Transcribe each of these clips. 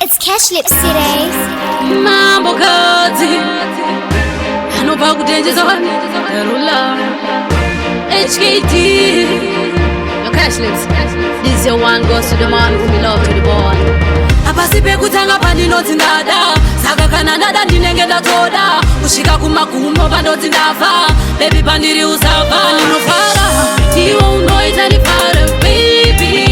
It's Cash Lips today. Mambo kazi Anopa kutenjeza wani Darula HKT Your Cash Lips. This your one goes to the man who belong to the boy. Apasipe kutanga pandinoti ndada Saka kana ndada ndinengenda toda Ushika kumakumo pandoti ndafa Baby pandiri usava Ninofara Tiwa unoita nifara baby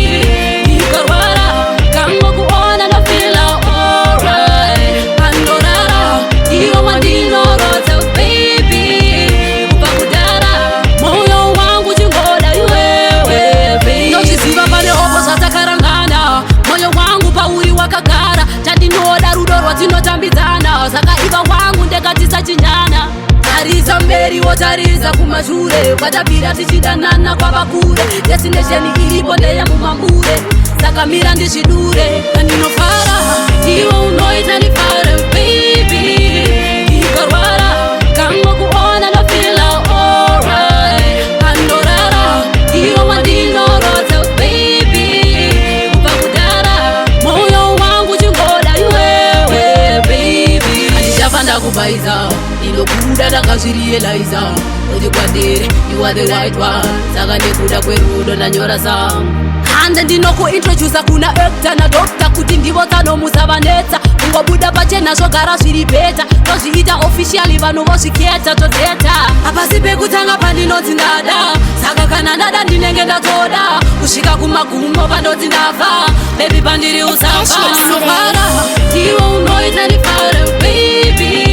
Nikarwara Kango kuona na feel alright Pandorara Tiwa mandino rota baby Upakudara Moyo wangu jingoda yuwewe baby Nochiziva pale opo sata karangana Moyo wangu pauri wakagara Tandinoda rudorwa tinotambizana Saka iva wangu ndekatisa chinyana Tariza mberi wotariza kumashure Kwatapira tichidanana kwa bakure Destination ilipo ndeya mumambure Saka mira ndishidure Kaninofara Tiwa unoita nifara baby Ikarwara Kango kuona na feel alright Pandorara Tiwa mandino rota baby Upakudara Moyo wangu jingoda yuwewe baby Ajishafanda kubaiza Inokuda takazvirielaiza Ojikwadere, you are the right one Saka nekuda kwerudo na nyora sang Hande ndinoko introduce kuna ekta na dokta Kuti ndivo tanomusa vanetsa Ungobuda pachena zvogara zviri beta Tozviita officially vanhu vozviketa tozeta Apasipe kutanga pandinoti ndada Saka kana ndada ndinenge ndatoda Kusvika kumagumo pandoti ndafa Baby pandiri usava Nofara, tiwo unoita nifara baby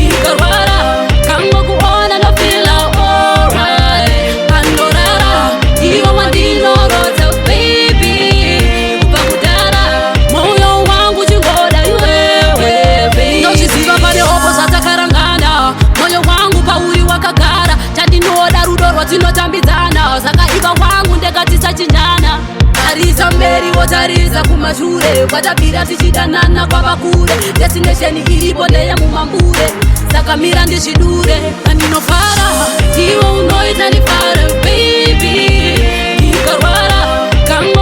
Ikarwara, kango kuona na feel alright Pandorara, tiwo mandino rota baby Upakudara, moyo wangu jingoda yuwewe baby Nochiziva pale opo sata karangana Moyo wangu pauri wakagara Tandinoda rudorwa tinotambizana Saka iva wangu ndekatisa chinyana Tariza mberi wotariza kumashure Kwatapira tichidanana kwa bakure Destination ilipo ndeya mumambure Saka mira ndishidure Kaninofara Tiwa unoita nifara baby Ikarwara Kango